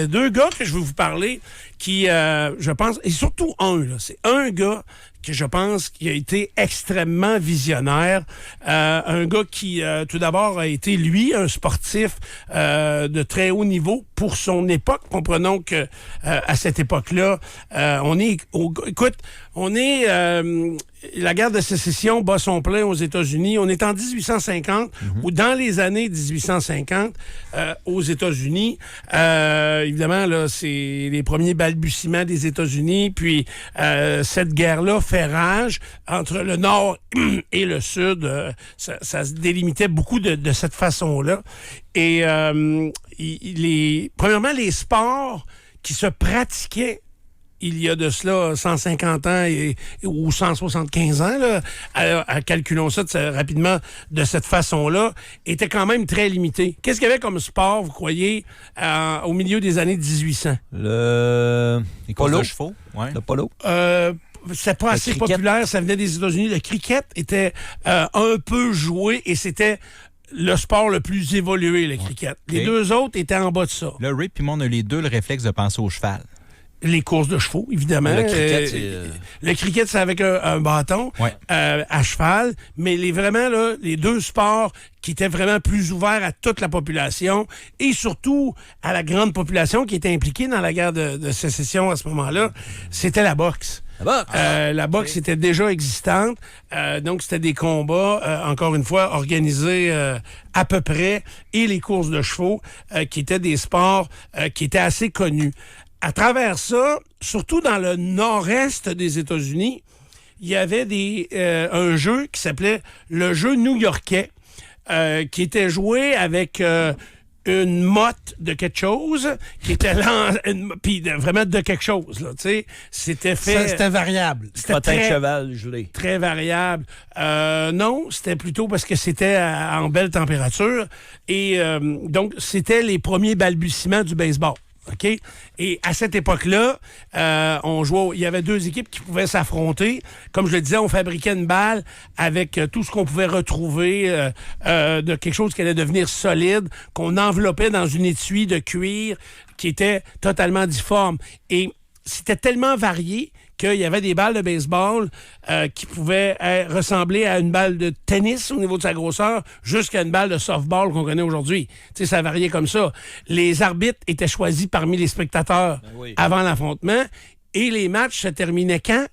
deux gars que je veux vous parler qui, je pense, et surtout c'est un gars que je pense qui a été extrêmement visionnaire. Un gars qui, tout d'abord, a été, lui, un sportif de très haut niveau pour son époque. Comprenons que à cette époque-là, la guerre de sécession bat son plein aux États-Unis. On est en 1850, ou dans les années 1850, aux États-Unis. Évidemment, là, c'est les premiers balbutiements des États-Unis. Puis, cette guerre-là fait rage entre le Nord et le Sud. Ça se délimitait beaucoup de cette façon-là. Et, premièrement, les sports qui se pratiquaient il y a de cela 150 ans ou 175 ans, là, calculons ça rapidement de cette façon-là, était quand même très limité. Qu'est-ce qu'il y avait comme sport, vous croyez, au milieu des années 1800? Les courses de chevaux. Ouais. Le polo. C'était pas assez populaire, ça venait des États-Unis. Le cricket était un peu joué et c'était le sport le plus évolué, le cricket. Okay. Les deux autres étaient en bas de ça. Le Ray puis moi, on a les deux le réflexe de penser au cheval. Les courses de chevaux, évidemment. Le cricket, c'est avec un bâton à cheval. Mais les deux sports qui étaient vraiment plus ouverts à toute la population et surtout à la grande population qui était impliquée dans la guerre de sécession à ce moment-là, c'était la boxe. La boxe était déjà existante. Donc, c'était des combats, encore une fois, organisés à peu près, et les courses de chevaux, qui étaient des sports qui étaient assez connus. À travers ça, surtout dans le nord-est des États-Unis, il y avait un jeu qui s'appelait le jeu new-yorkais, qui était joué avec une motte de quelque chose, qui était puis vraiment de quelque chose, là, tu sais. C'était fait... C'était variable. C'était très cheval gelé. Très variable. Non, c'était plutôt parce que c'était en belle température. Et donc, c'était les premiers balbutiements du baseball. OK? Et à cette époque-là, il y avait deux équipes qui pouvaient s'affronter. Comme je le disais, on fabriquait une balle avec tout ce qu'on pouvait retrouver de quelque chose qui allait devenir solide, qu'on enveloppait dans une étui de cuir qui était totalement difforme. Et c'était tellement varié qu'il y avait des balles de baseball qui pouvaient ressembler à une balle de tennis au niveau de sa grosseur jusqu'à une balle de softball qu'on connaît aujourd'hui. Tu sais, ça variait comme ça. Les arbitres étaient choisis parmi les spectateurs avant l'affrontement et les matchs se terminaient quand?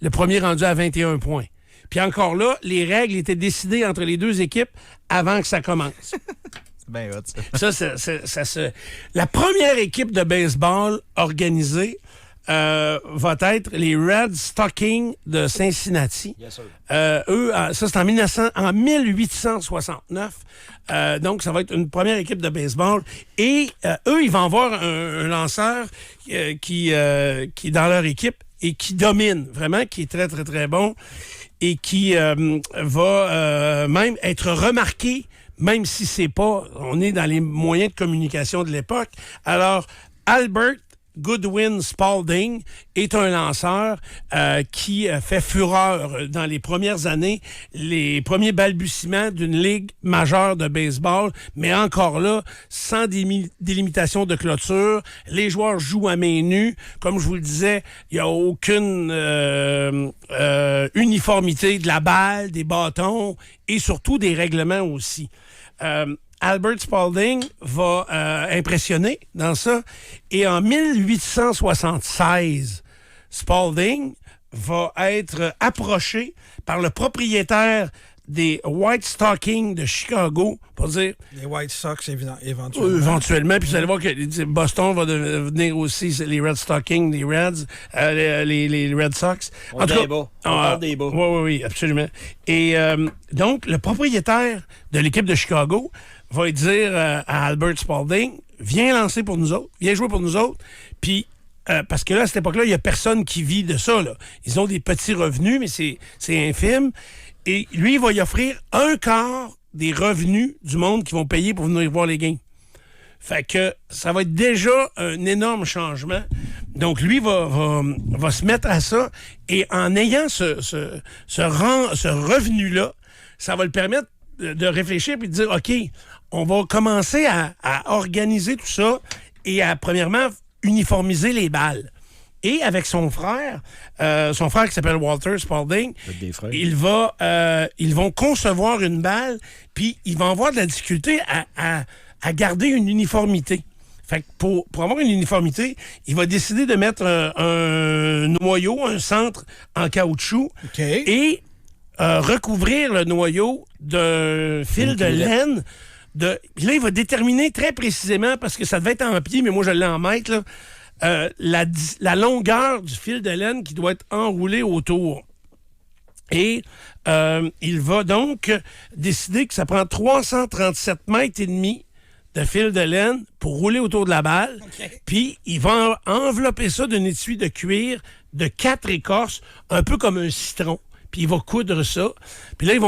Le premier rendu à 21 points. Puis encore là, les règles étaient décidées entre les deux équipes avant que ça commence. C'est bien hot, ça. La première équipe de baseball organisée va être les Red Stockings de Cincinnati. Yes, sir. Eux, ça, c'est en 1869. Donc, ça va être une première équipe de baseball. Et eux, ils vont avoir un lanceur qui est dans leur équipe et qui domine, vraiment, qui est très, très, très bon et qui va même être remarqué, même si on est dans les moyens de communication de l'époque. Alors, Albert Goodwin Spalding est un lanceur qui fait fureur dans les premières années, les premiers balbutiements d'une ligue majeure de baseball, mais encore là, sans délimitation de clôture. Les joueurs jouent à main nue. Comme je vous le disais, il n'y a aucune uniformité de la balle, des bâtons et surtout des règlements aussi. Albert Spalding va impressionner dans ça. Et en 1876, Spalding va être approché par le propriétaire des White Stockings de Chicago pour dire... Les White Sox, éventuellement. Éventuellement. Puis vous allez voir que Boston va devenir aussi les Red Stockings, les Reds, les Red Sox. On parle des bas. Oui, absolument. Et donc, le propriétaire de l'équipe de Chicago va dire à Albert Spalding, viens lancer pour nous autres, viens jouer pour nous autres. Puis, parce que là, à cette époque-là, il n'y a personne qui vit de ça, là. Ils ont des petits revenus, mais c'est infime. Et lui, il va y offrir un quart des revenus du monde qui vont payer pour venir voir les games. Fait que ça va être déjà un énorme changement. Donc, lui va se mettre à ça. Et en ayant ce revenu-là, ça va le permettre de réfléchir et de dire, OK, on va commencer à organiser tout ça et à, premièrement, uniformiser les balles. Et avec son frère qui s'appelle Walter Spalding, ils vont concevoir une balle, puis ils vont avoir de la difficulté à garder une uniformité. Fait que pour avoir une uniformité, il va décider de mettre un noyau, un centre en caoutchouc, et recouvrir le noyau d'un fil de laine. Puis là, il va déterminer très précisément, parce que ça devait être en pied, mais moi je l'ai en mètre, là, la longueur du fil de laine qui doit être enroulé autour. Et il va donc décider que ça prend 337 mètres et demi de fil de laine pour rouler autour de la balle. Puis il va envelopper ça d'un étui de cuir de 4 écorces, un peu comme un citron. Puis il va coudre ça. Puis là, ils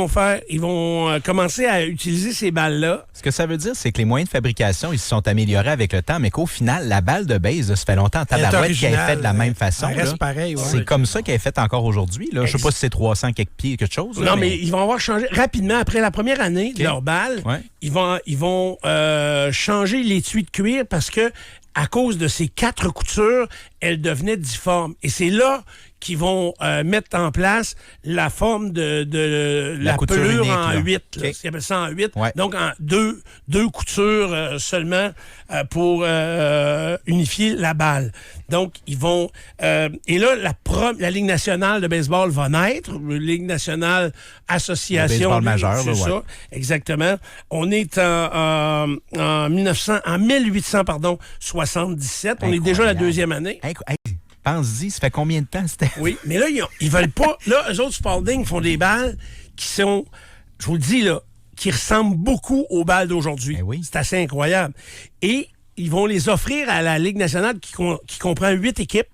vont commencer à utiliser ces balles-là. Ce que ça veut dire, c'est que les moyens de fabrication, ils se sont améliorés avec le temps, mais qu'au final, la balle de base, ça fait longtemps en tabarouette qu'elle est faite de la même façon. Ça reste pareil, C'est comme ça qu'elle est faite encore aujourd'hui. Je ne sais pas si c'est 300 quelques pieds, quelque chose. Non, mais ils vont avoir changé rapidement. Après la première année de leur balle, ils vont changer l'étui de cuir parce que à cause de ces 4 coutures, elle devenait difforme. Et c'est là qu'ils vont mettre en place la forme de la pelure unique, en 8. Ils appellent ça en 8. Ouais. Donc, en deux coutures seulement pour unifier la balle. Donc, ils vont... et là, la Ligue nationale de baseball va naître. La Ligue nationale association... Le baseball majeur, c'est ça, exactement. On est en 1877. On est déjà la 2e année. Pense-y, ça fait combien de temps, Steph? Oui, mais là, ils veulent pas... Là, eux autres, Spalding font des balles qui sont, je vous le dis, là, qui ressemblent beaucoup aux balles d'aujourd'hui. Oui. C'est assez incroyable. Et ils vont les offrir à la Ligue nationale qui comprend 8 équipes.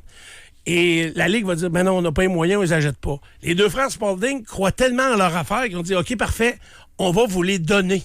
Et la Ligue va dire, ben non, on n'a pas les moyens, on les achète pas. Les 2 frères Spalding croient tellement en leur affaire qu'ils ont dit, OK, parfait, on va vous les donner.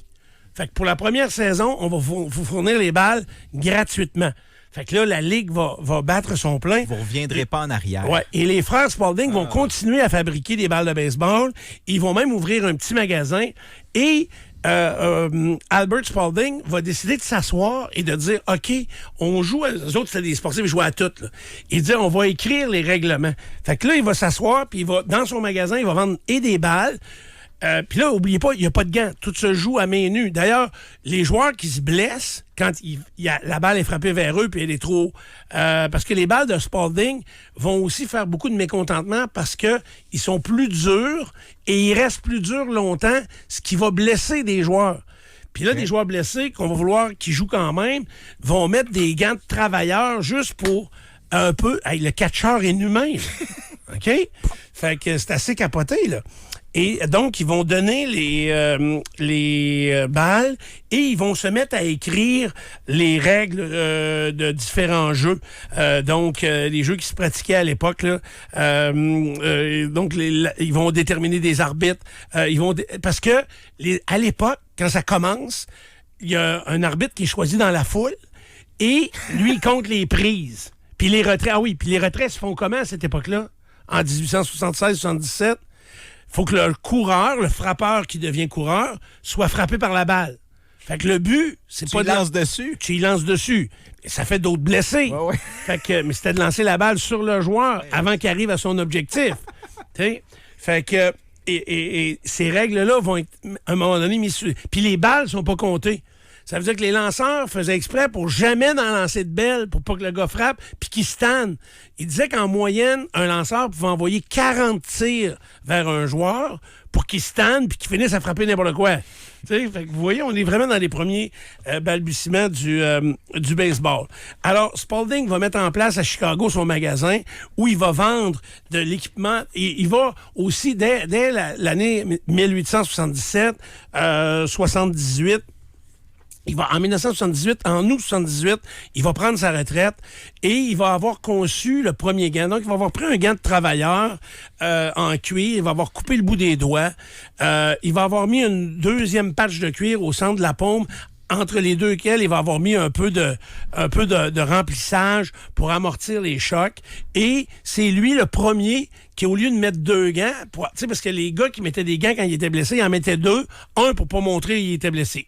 Fait que pour la première saison, on va vous fournir les balles gratuitement. Fait que là, la Ligue va battre son plein. Vous ne reviendrez pas en arrière. Ouais. Et les frères Spalding vont continuer à fabriquer des balles de baseball. Ils vont même ouvrir un petit magasin. Et Albert Spalding va décider de s'asseoir et de dire, OK, on joue... Les autres, c'était des sportifs, ils jouaient à toutes. Là. Il dit, on va écrire les règlements. Fait que là, il va s'asseoir, puis dans son magasin, il va vendre des balles. Puis là, n'oubliez pas, il n'y a pas de gants. Tout se joue à main nue. D'ailleurs, les joueurs qui se blessent, quand la balle est frappée vers eux, puis elle est trop... parce que les balles de Spalding vont aussi faire beaucoup de mécontentement parce qu'ils sont plus durs et ils restent plus durs longtemps, ce qui va blesser des joueurs. Puis là, des joueurs blessés qu'on va vouloir qu'ils jouent quand même vont mettre des gants de travailleurs juste pour un peu... Hey, le catcheur est inhumain. OK? Fait que c'est assez capoté, là. Et donc, ils vont donner les balles et ils vont se mettre à écrire les règles de différents jeux. Donc, les jeux qui se pratiquaient à l'époque, là. Donc, ils vont déterminer des arbitres. Parce que, à l'époque, quand ça commence, il y a un arbitre qui est choisi dans la foule et lui, il compte les prises. Puis les retraits, puis les retraits se font comment à cette époque-là? En 1876-77? Faut que le coureur, le frappeur qui devient coureur, soit frappé par la balle. Fait que le but, c'est pas de... Tu y lances dessus. Et ça fait d'autres blessés. Ouais. Fait que, mais c'était de lancer la balle sur le joueur avant qu'il arrive à son objectif. T'sais? Fait que... Et ces règles-là vont être, à un moment donné, mises sur... Puis les balles sont pas comptées. Ça veut dire que les lanceurs faisaient exprès pour jamais en lancer de belles, pour pas que le gars frappe, puis qu'il stanne. Il disait qu'en moyenne, un lanceur pouvait envoyer 40 tirs vers un joueur pour qu'il stanne puis qu'il finisse à frapper n'importe quoi. Fait que vous voyez, on est vraiment dans les premiers balbutiements du baseball. Alors, Spalding va mettre en place à Chicago son magasin où il va vendre de l'équipement. Et il va aussi, dès l'année 1877, 78, en 1978, en août 78, il va prendre sa retraite et il va avoir conçu le premier gant. Donc, il va avoir pris un gant de travailleur en cuir. Il va avoir coupé le bout des doigts. Il va avoir mis une deuxième patch de cuir au centre de la paume, entre les deux quels il va avoir mis un peu de remplissage pour amortir les chocs. Et c'est lui le premier qui, au lieu de mettre 2 gants, parce que les gars qui mettaient des gants quand ils étaient blessés, ils en mettaient 2. 1 pour pas montrer qu'ils étaient blessés.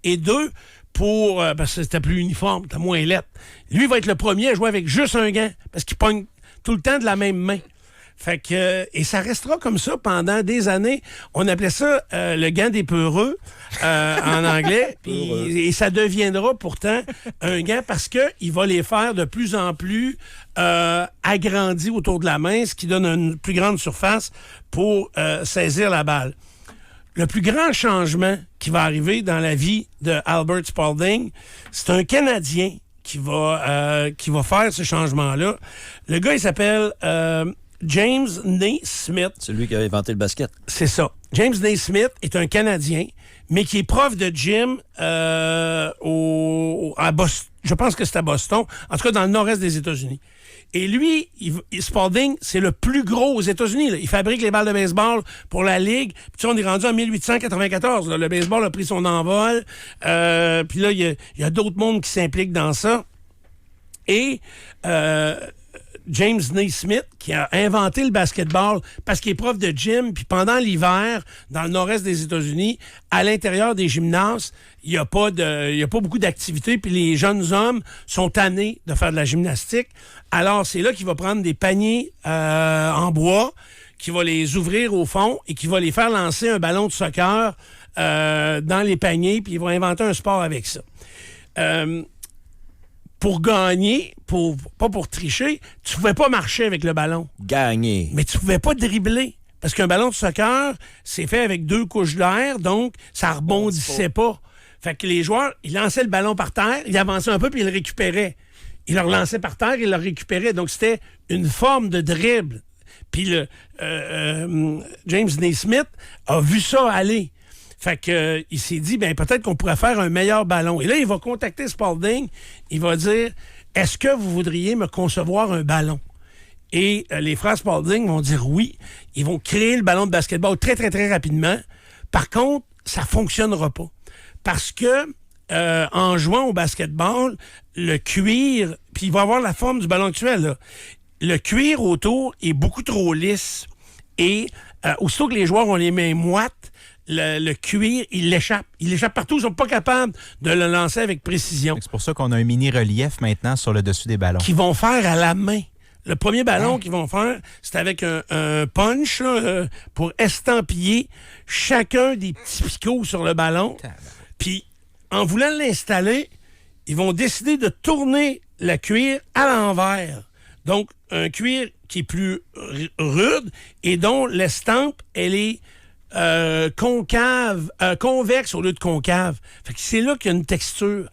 Et 2, parce que c'était plus uniforme, c'était moins lettre. Lui va être le premier à jouer avec juste un gant, parce qu'il pogne tout le temps de la même main. Fait que, et ça restera comme ça pendant des années. On appelait ça le gant des peureux en anglais. Et ça deviendra pourtant un gant parce qu'il va les faire de plus en plus agrandis autour de la main, ce qui donne une plus grande surface pour saisir la balle. Le plus grand changement qui va arriver dans la vie de Albert Spalding, c'est un Canadien qui va faire ce changement-là. Le gars, il s'appelle James Naismith. C'est lui qui a inventé le basket. C'est ça. James Naismith est un Canadien, mais qui est prof de gym à Boston. Je pense que c'est à Boston. En tout cas, dans le nord-est des États-Unis. Et lui, Spalding, c'est le plus gros aux États-Unis. Là. Il fabrique les balles de baseball pour la Ligue. Puis on est rendu en 1894. Là. Le baseball a pris son envol. Puis là, il y a d'autres mondes qui s'impliquent dans ça. Et James Naismith, qui a inventé le basketball parce qu'il est prof de gym, puis pendant l'hiver, dans le nord-est des États-Unis, à l'intérieur des gymnases, il n'y a pas beaucoup d'activités, puis les jeunes hommes sont tannés de faire de la gymnastique. Alors, c'est là qu'il va prendre des paniers en bois, qui va les ouvrir au fond et qui va les faire lancer un ballon de soccer dans les paniers, puis il va inventer un sport avec ça. Pour gagner, pas pour tricher, tu pouvais pas marcher avec le ballon. Gagner. Mais tu pouvais pas dribbler. Parce qu'un ballon de soccer, c'est fait avec 2 couches d'air, donc ça rebondissait pas. Fait que les joueurs, ils lançaient le ballon par terre, ils avançaient un peu, puis ils le récupéraient. Ils le relançaient par terre, ils le récupéraient. Donc c'était une forme de dribble. Puis James Naismith a vu ça aller. Fait que il s'est dit, peut-être qu'on pourrait faire un meilleur ballon. Et là, il va contacter Spalding. Il va dire, est-ce que vous voudriez me concevoir un ballon? Et les frères Spalding vont dire oui. Ils vont créer le ballon de basketball très, très, très rapidement. Par contre, ça fonctionnera pas. Parce que en jouant au basketball, le cuir, puis il va avoir la forme du ballon actuel, là. Le cuir autour est beaucoup trop lisse. Et aussitôt que les joueurs ont les mains moites, le cuir, il l'échappe. Il l'échappe partout. Ils sont pas capables de le lancer avec précision. C'est pour ça qu'on a un mini-relief maintenant sur le dessus des ballons. Qu'ils vont faire à la main. Le premier ballon qu'ils vont faire, c'est avec un punch là, pour estampiller chacun des petits picots sur le ballon. Puis, en voulant l'installer, ils vont décider de tourner le cuir à l'envers. Donc, un cuir qui est plus rude et dont l'estampe, elle est convexe au lieu de concave. Fait que c'est là qu'il y a une texture.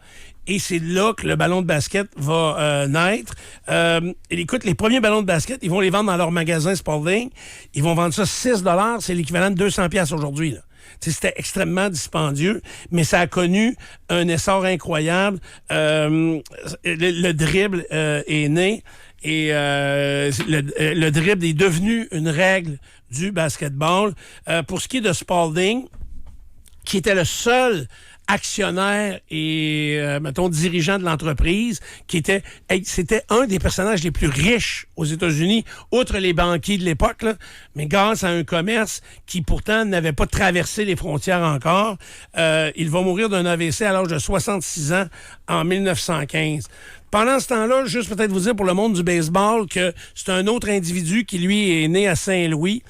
Et c'est là que le ballon de basket va naître. Et écoute, les premiers ballons de basket, ils vont les vendre dans leur magasin Spalding. Ils vont vendre ça 6$. C'est l'équivalent de 200$ aujourd'hui, là. C'était extrêmement dispendieux, mais ça a connu un essor incroyable. Le dribble est né et le dribble est devenu une règle du basketball. Pour ce qui est de Spalding, qui était le seul actionnaire et, dirigeant de l'entreprise, c'était un des personnages les plus riches aux États-Unis, outre les banquiers de l'époque, là, mais grâce à un commerce qui, pourtant, n'avait pas traversé les frontières encore. Il va mourir d'un AVC à l'âge de 66 ans en 1915. Pendant ce temps-là, juste peut-être vous dire pour le monde du baseball que c'est un autre individu qui, lui, est né à Saint-Louis.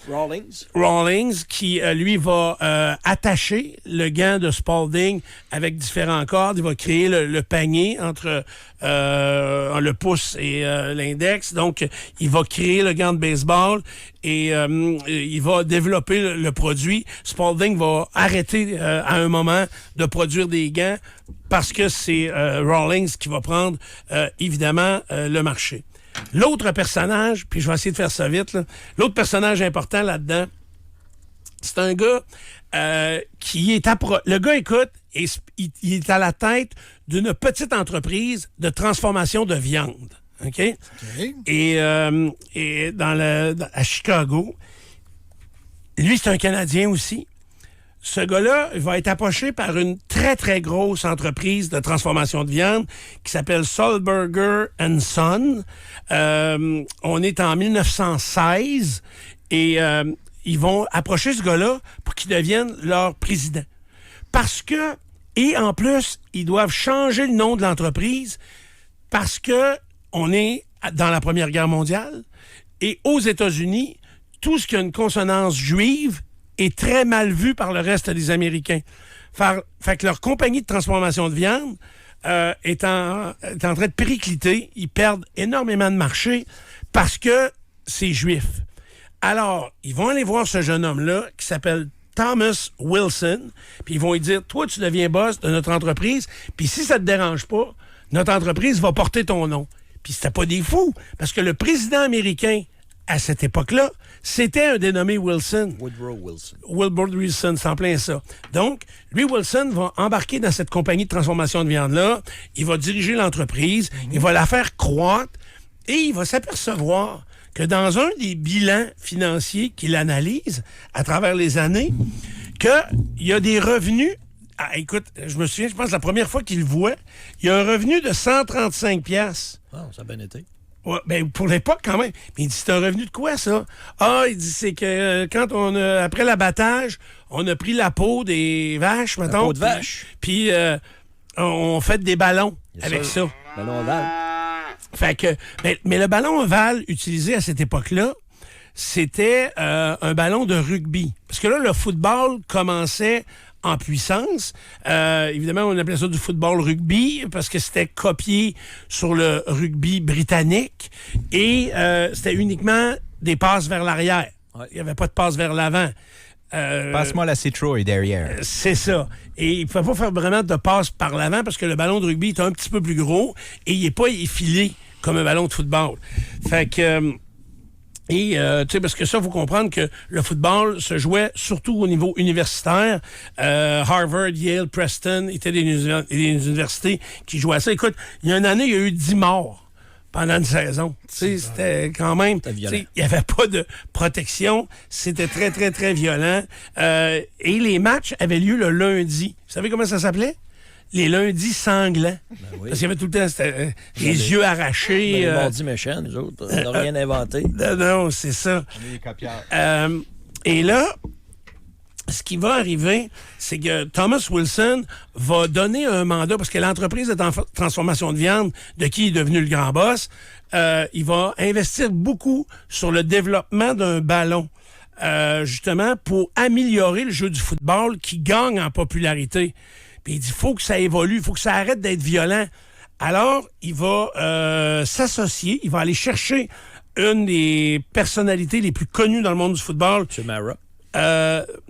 Rawlings, qui, lui, va attacher le gant de Spalding avec différents cordes. Il va créer le panier entre le pouce et l'index. Donc, il va créer le gant de baseball et il va développer le produit. Spalding va arrêter à un moment de produire des gants parce que c'est Rawlings qui va prendre, évidemment, le marché. L'autre personnage, puis je vais essayer de faire ça vite, là, l'autre personnage important là-dedans, c'est un gars qui est... Le gars, écoute, il est à la tête d'une petite entreprise de transformation de viande. OK? Et à Chicago, lui, c'est un Canadien aussi. Ce gars-là va être approché par une très, très grosse entreprise de transformation de viande qui s'appelle Sulzberger & Son. On est en 1916 et ils vont approcher ce gars-là pour qu'il devienne leur président. Parce que Et en plus, ils doivent changer le nom de l'entreprise parce que on est dans la Première Guerre mondiale et aux États-Unis, tout ce qui a une consonance juive est très mal vu par le reste des Américains. Fait que leur compagnie de transformation de viande est en train de péricliter. Ils perdent énormément de marché parce que c'est juif. Alors, ils vont aller voir ce jeune homme-là qui s'appelle Thomas Wilson, puis ils vont lui dire, toi, tu deviens boss de notre entreprise, puis si ça te dérange pas, notre entreprise va porter ton nom. Puis c'était pas des fous, parce que le président américain, à cette époque-là, c'était un dénommé Wilson. Woodrow Wilson. Woodrow Wilson, c'est en plein ça. Donc, lui, Wilson, va embarquer dans cette compagnie de transformation de viande-là, il va diriger l'entreprise, il va la faire croître, et il va s'apercevoir que dans un des bilans financiers qu'il analyse à travers les années, qu'il y a des revenus. Ah, écoute, je me souviens, je pense, la première fois qu'il le voit, il y a un revenu de 135 piastres. Ah, ça a bien été. Ouais, ben, pour l'époque, quand même. Mais il dit, c'est un revenu de quoi, ça? Ah, il dit, c'est que quand après l'abattage, on a pris la peau des vaches, mettons. La peau de vache. Puis, on fait des ballons avec ça. Ballon ovale. Fait que, mais le ballon ovale utilisé à cette époque-là, c'était un ballon de rugby. Parce que là, le football commençait en puissance. Évidemment, on appelait ça du football rugby parce que c'était copié sur le rugby britannique et c'était uniquement des passes vers l'arrière. Ouais. Il n'y avait pas de passes vers l'avant. Passe-moi la citrouille derrière. C'est ça. Et il ne pouvait pas faire vraiment de passe par l'avant parce que le ballon de rugby est un petit peu plus gros et il n'est pas effilé comme un ballon de football. Fait que... tu sais, parce que ça, il faut comprendre que le football se jouait surtout au niveau universitaire. Harvard, Yale, Preston étaient des universités qui jouaient à ça. Écoute, il y a une année, il y a eu 10 morts pendant une saison. Tu sais, c'était quand même... Il n'y avait pas de protection. C'était très, très, très violent. Et les matchs avaient lieu le lundi. Vous savez comment ça s'appelait? Les lundis sanglants. Ben oui. Parce qu'il y avait tout le temps les yeux arrachés. Les mardis méchants, nous autres. On n'a rien inventé. Non, c'est ça. On est des copieurs. Et là, ce qui va arriver, c'est que Thomas Wilson va donner un mandat, parce que l'entreprise de transformation de viande, de qui il est devenu le grand boss, il va investir beaucoup sur le développement d'un ballon. Justement, pour améliorer le jeu du football qui gagne en popularité. Puis il dit, faut que ça évolue, faut que ça arrête d'être violent. Alors, il va s'associer, il va aller chercher une des personnalités les plus connues dans le monde du football. M. Mara.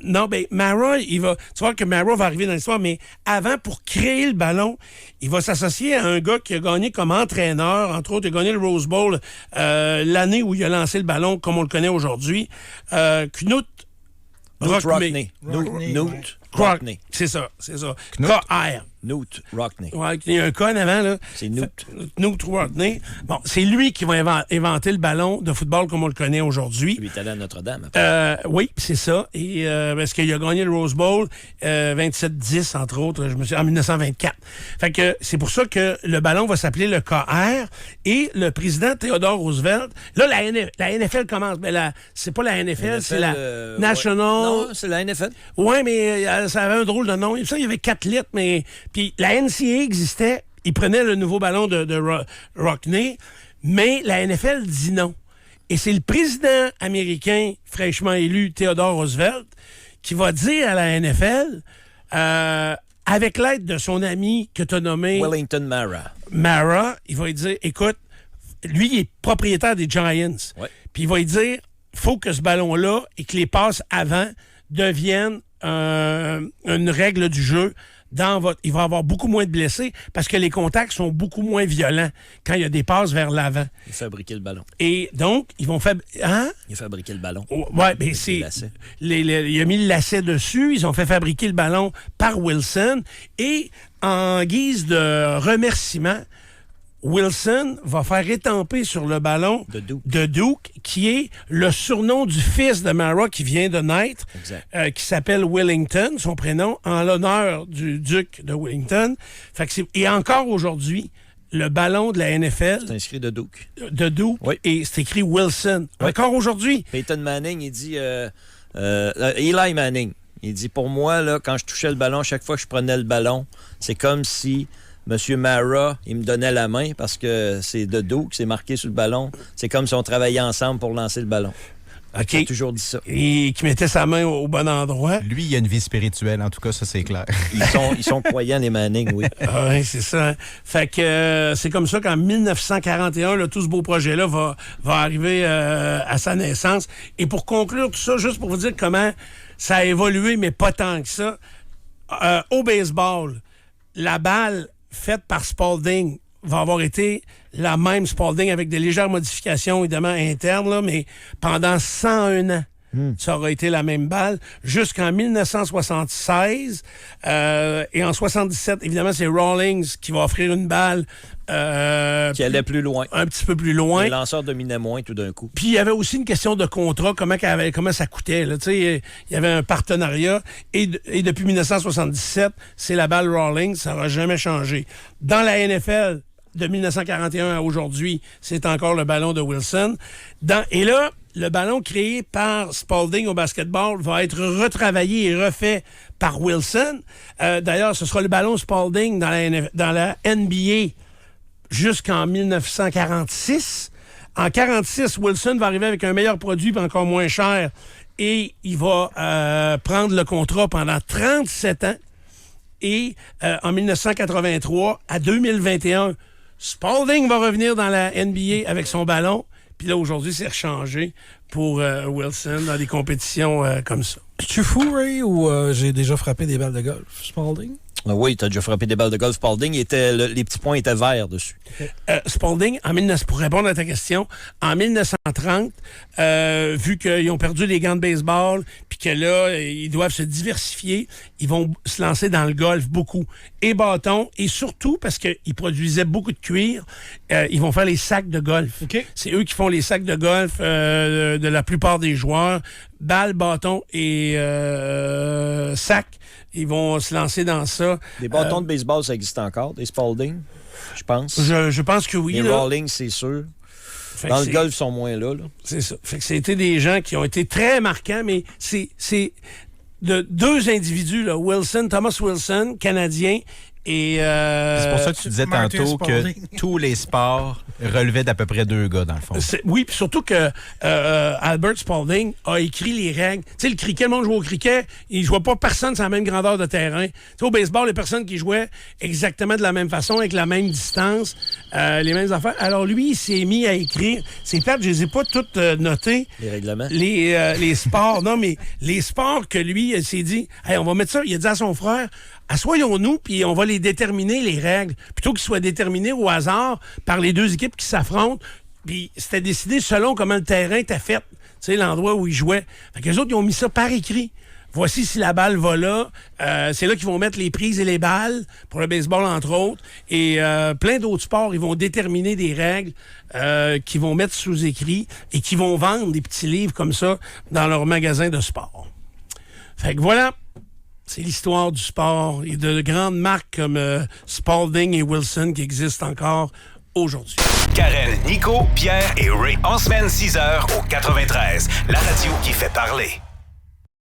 Non, ben Mara, tu vas voir que Mara va arriver dans l'histoire, mais avant, pour créer le ballon, il va s'associer à un gars qui a gagné comme entraîneur, entre autres, il a gagné le Rose Bowl l'année où il a lancé le ballon, comme on le connaît aujourd'hui. Knut Rockne. Knut Rockne. C'est ça. K-R. Knut Rockne. Ouais, il y a un con avant, là. C'est Knut. Knut Rockne. Bon, c'est lui qui va inventer le ballon de football comme on le connaît aujourd'hui. Lui est allé à Notre-Dame. Oui, c'est ça. Et parce qu'il a gagné le Rose Bowl 27-10, entre autres, en 1924. Fait que c'est pour ça que le ballon va s'appeler le KR. Et le président Theodore Roosevelt, là, la NFL commence. Mais c'est pas la NFL, c'est la National... Non, c'est la NFL. Oui, mais ça avait un drôle de nom. Il y avait 4 lettres, mais... Puis la NCAA existait. Ils prenaient le nouveau ballon de Rockne, mais la NFL dit non. Et c'est le président américain fraîchement élu, Theodore Roosevelt, qui va dire à la NFL, avec l'aide de son ami que tu as nommé... Wellington Mara, il va lui dire, écoute, lui, il est propriétaire des Giants. Ouais. Puis il va lui dire, faut que ce ballon-là et que les passes avant deviennent une règle du jeu. Il va y avoir beaucoup moins de blessés parce que les contacts sont beaucoup moins violents quand il y a des passes vers l'avant. Il a fabriqué le ballon. Et donc, ils vont faire... Hein? Il a fabriqué le ballon. Oui, bien c'est... Il a mis le lacet dessus. Ils ont fait fabriquer le ballon par Wilson. Et en guise de remerciement, Wilson va faire étamper sur le ballon de Duke, qui est le surnom du fils de Mara qui vient de naître, qui s'appelle Wellington, son prénom, en l'honneur du duc de Wellington. Et encore aujourd'hui, le ballon de la NFL... C'est inscrit de Duke. De Duke, oui. Et c'est écrit Wilson. Oui. Encore aujourd'hui. Peyton Manning, il dit... Eli Manning. Il dit, pour moi, là, quand je touchais le ballon, chaque fois que je prenais le ballon, c'est comme si M. Mara, il me donnait la main parce que c'est de dos que c'est marqué sur le ballon. C'est comme si on travaillait ensemble pour lancer le ballon. OK. Il a toujours dit ça. Et qui mettait sa main au bon endroit. Lui, il a une vie spirituelle, en tout cas, ça, c'est clair. Ils sont croyants, les Manning, oui. Oui, c'est ça. Hein. Fait que c'est comme ça qu'en 1941, là, tout ce beau projet-là va arriver à sa naissance. Et pour conclure tout ça, juste pour vous dire comment ça a évolué, mais pas tant que ça, au baseball, la balle faite par Spalding va avoir été la même Spalding avec des légères modifications, évidemment, internes, là, mais pendant 101 ans. Ça aura été la même balle jusqu'en 1976. Et en 77, évidemment, c'est Rawlings qui va offrir une balle qui allait plus loin. Un petit peu plus loin. Les lanceurs dominaient moins tout d'un coup. Puis il y avait aussi une question de contrat, comment ça coûtait. Là. Il y avait un partenariat. Et depuis 1977, c'est la balle Rawlings. Ça n'aura jamais changé. Dans la NFL, de 1941 à aujourd'hui, c'est encore le ballon de Wilson. Et là, le ballon créé par Spalding au basketball va être retravaillé et refait par Wilson. D'ailleurs, ce sera le ballon Spalding dans la NBA jusqu'en 1946. En 1946, Wilson va arriver avec un meilleur produit mais encore moins cher et il va prendre le contrat pendant 37 ans. Et en 1983 à 2021, Spalding va revenir dans la NBA avec son ballon. Puis là, aujourd'hui, c'est rechangé pour Wilson dans des compétitions comme ça. Es-tu fou, Ray, ou j'ai déjà frappé des balles de golf, Spalding? Oui, tu as déjà frappé des balles de golf. Spalding, les petits points étaient verts dessus. Spalding, pour répondre à ta question, en 1930, vu qu'ils ont perdu les gants de baseball, puis que là, ils doivent se diversifier, ils vont se lancer dans le golf beaucoup. Et bâton, et surtout parce qu'ils produisaient beaucoup de cuir, ils vont faire les sacs de golf. Okay. C'est eux qui font les sacs de golf de la plupart des joueurs. Balle, bâton et sac. Ils vont se lancer dans ça. Des bâtons de baseball, ça existe encore? Des Spalding, je pense. Je pense que oui. Les Rawlings, c'est sûr. Dans le golf, ils sont moins là. C'est ça. Fait que c'était des gens qui ont été très marquants, mais c'est de deux individus, là, Thomas Wilson, Canadien, et... c'est pour ça que tu disais tantôt que tous les sports relevaient d'à peu près 2 gars, dans le fond. Oui, puis surtout que Albert Spalding a écrit les règles. Tu sais, le cricket, le monde jouait au cricket, il ne jouait pas personne sur la même grandeur de terrain. Tu sais, au baseball, les personnes qui jouaient exactement de la même façon, avec la même distance, les mêmes affaires. Alors lui, il s'est mis à écrire. C'est plate, je les ai pas toutes notées. Les règlements. Les sports, non, mais les sports que lui, il s'est dit, hey, on va mettre ça, il a dit à son frère, assoyons-nous, puis on va les déterminer, les règles, plutôt qu'ils soient déterminés au hasard par les deux équipes qui s'affrontent. Puis c'était décidé selon comment le terrain était fait, tu sais, l'endroit où ils jouaient. Fait que les autres, ils ont mis ça par écrit. Voici si la balle va là. C'est là qu'ils vont mettre les prises et les balles, pour le baseball, entre autres. Et plein d'autres sports, ils vont déterminer des règles qu'ils vont mettre sous écrit et qui vont vendre des petits livres comme ça dans leur magasin de sport. Fait que voilà. C'est l'histoire du sport et de grandes marques comme Spalding et Wilson qui existent encore aujourd'hui. Karen, Nico, Pierre et Ray. En semaine, 6h au 93. La radio qui fait parler.